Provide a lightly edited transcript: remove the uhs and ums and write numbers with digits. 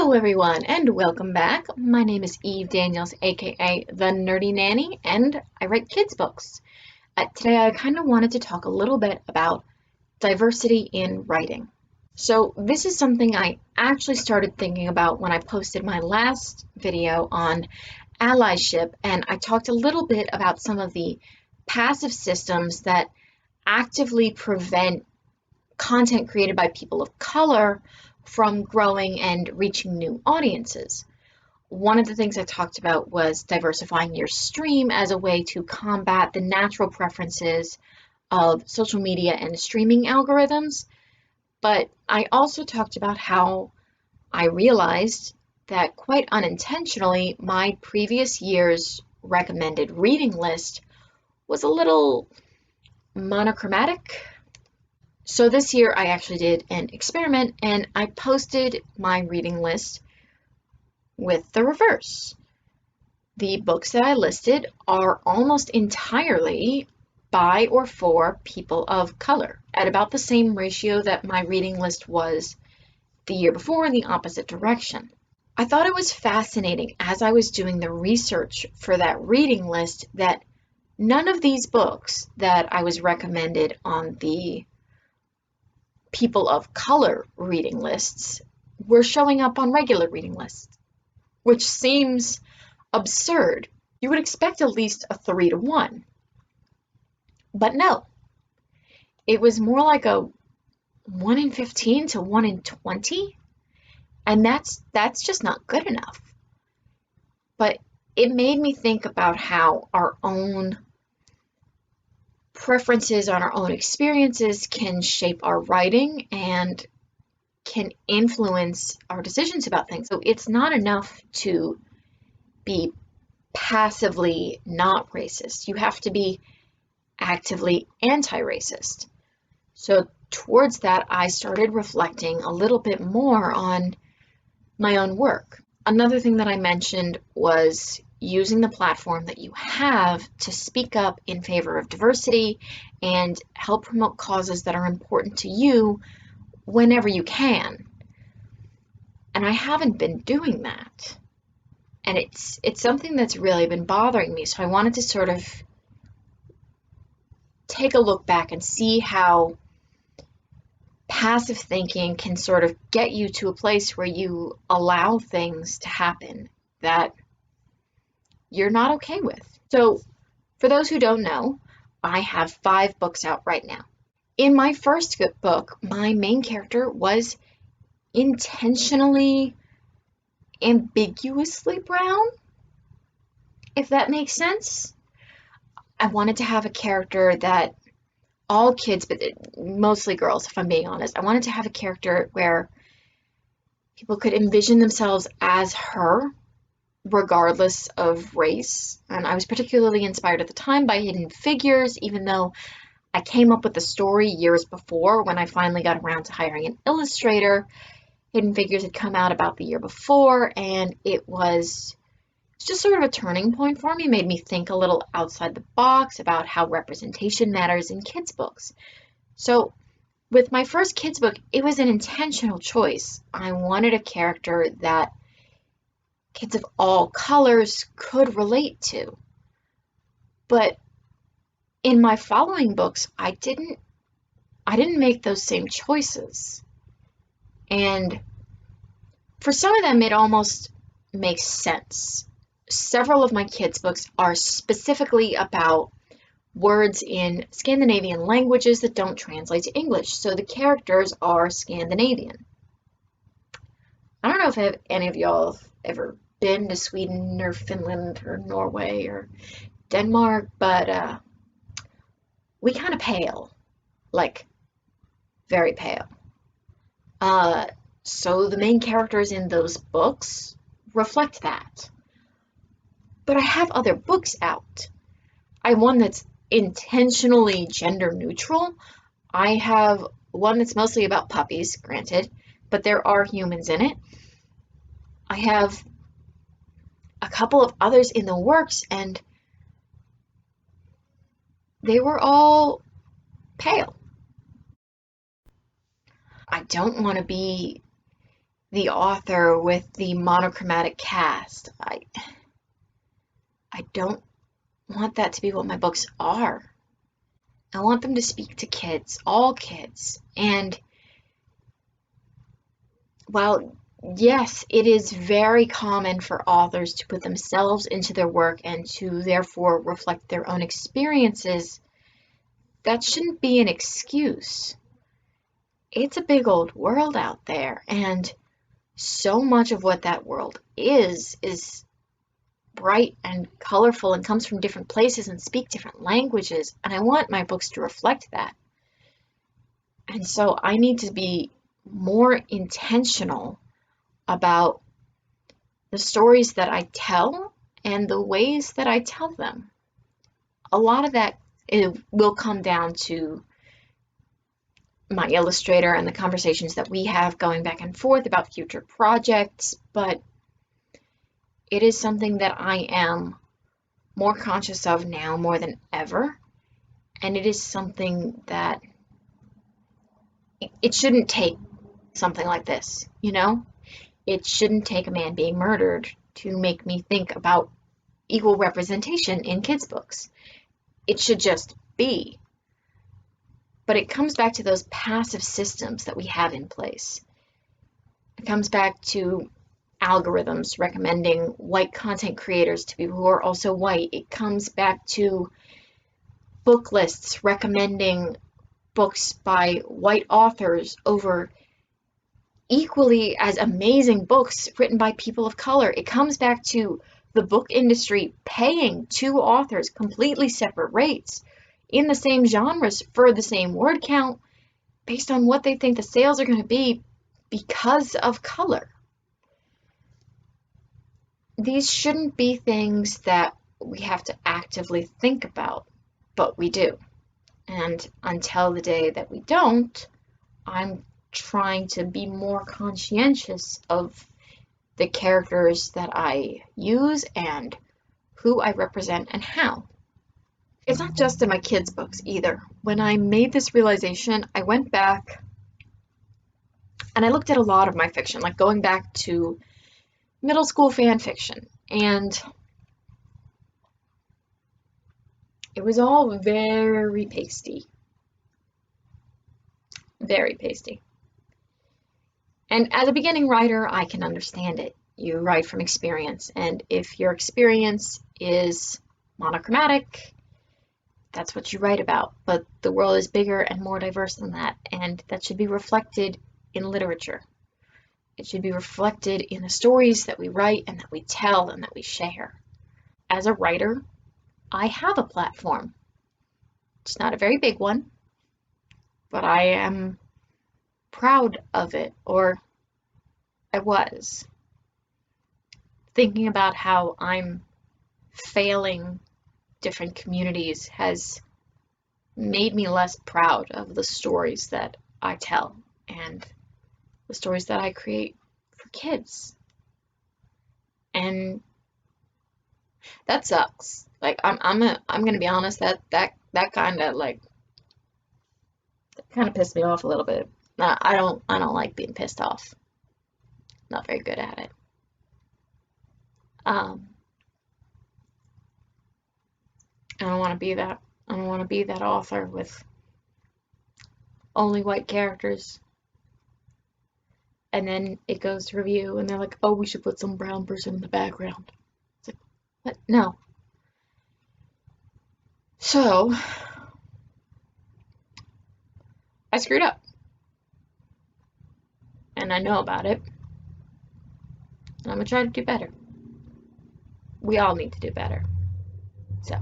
Hello everyone and welcome back. My name is Eve Daniels, aka The Nerdy Nanny, and I write kids books. Today I kind of wanted to talk a little bit about diversity in writing. So this is something I actually started thinking about when I posted my last video on allyship, and I talked a little bit about some of the passive systems that actively prevent content created by people of color from growing and reaching new audiences. One of the things I talked about was diversifying your stream as a way to combat the natural preferences of social media and streaming algorithms. But I also talked about how I realized that quite unintentionally, my previous year's recommended reading list was a little monochromatic. So this year I actually did an experiment and I posted my reading list with the reverse. The books that I listed are almost entirely by or for people of color, at about the same ratio that my reading list was the year before in the opposite direction. I thought it was fascinating as I was doing the research for that reading list that none of these books that I was recommended on the people of color reading lists were showing up on regular reading lists, which seems absurd. You would expect at least a 3-to-1. But no, it was more like a 1 in 15 to 1 in 20, and that's just not good enough. But it made me think about how our own preferences on our own experiences can shape our writing and can influence our decisions about things. So it's not enough to be passively not racist. You have to be actively anti-racist. So towards that, I started reflecting a little bit more on my own work. Another thing that I mentioned was using the platform that you have to speak up in favor of diversity and help promote causes that are important to you whenever you can. And I haven't been doing that. And it's something that's really been bothering me. So I wanted to sort of take a look back and see how passive thinking can sort of get you to a place where you allow things to happen that you're not okay with. So for those who don't know, I have 5 books out right now. In my first book, my main character was intentionally ambiguously brown, if that makes sense. I wanted to have a character that all kids, but mostly girls, if I'm being honest, I wanted to have a character where people could envision themselves as her, regardless of race. And I was particularly inspired at the time by Hidden Figures, even though I came up with the story years before when I finally got around to hiring an illustrator. Hidden Figures had come out about the year before, and it was just sort of a turning point for me, made me think a little outside the box about how representation matters in kids' books. So with my first kids' book, it was an intentional choice. I wanted a character that kids of all colors could relate to. But in my following books, I didn't make those same choices. And for some of them, it almost makes sense. Several of my kids' books are specifically about words in Scandinavian languages that don't translate to English, so the characters are Scandinavian. I don't know if any of y'all have ever been to Sweden or Finland or Norway or Denmark, but we kind of pale, like very pale. So the main characters in those books reflect that. But I have other books out. I have one that's intentionally gender neutral. I have one that's mostly about puppies, granted, but there are humans in it. I have a couple of others in the works, and they were all pale. I don't want to be the author with the monochromatic cast. I don't want that to be what my books are. I want them to speak to kids, all kids. And while, yes, it is very common for authors to put themselves into their work and to therefore reflect their own experiences, that shouldn't be an excuse. It's a big old world out there, and so much of what that world is bright and colorful and comes from different places and speak different languages, and I want my books to reflect that. And so I need to be more intentional about the stories that I tell and the ways that I tell them. A lot of that it will come down to my illustrator and the conversations that we have going back and forth about future projects, but it is something that I am more conscious of now more than ever, and it is something that it shouldn't take something like this, you know? It shouldn't take a man being murdered to make me think about equal representation in kids' books. It should just be. But it comes back to those passive systems that we have in place. It comes back to algorithms recommending white content creators to people who are also white. It comes back to book lists recommending books by white authors over equally as amazing books written by people of color. It comes back to the book industry paying two authors completely separate rates in the same genres for the same word count based on what they think the sales are going to be because of color. These shouldn't be things that we have to actively think about, but we do. And until the day that we don't, I'm trying to be more conscientious of the characters that I use and who I represent and how. It's not just in my kids' books either. When I made this realization, I went back and I looked at a lot of my fiction, like going back to middle school fan fiction, and it was all very pasty. Very pasty. And as a beginning writer, I can understand it. You write from experience, and if your experience is monochromatic, that's what you write about. But the world is bigger and more diverse than that, and that should be reflected in literature. It should be reflected in the stories that we write and that we tell and that we share. As a writer, I have a platform. It's not a very big one, but I am proud of it, or I was. Thinking about how I'm failing different communities has made me less proud of the stories that I tell and the stories that I create for kids. And that sucks. Like I'm gonna be honest, that kind of pissed me off a little bit. I don't like being pissed off. Not very good at it. Um, I don't want to be that. I don't want to be that author with only white characters. And then it goes to review, and they're like, "Oh, we should put some brown person in the background." It's like, what? No. So I screwed up, and I know about it, and I'm gonna try to do better. We all need to do better. So.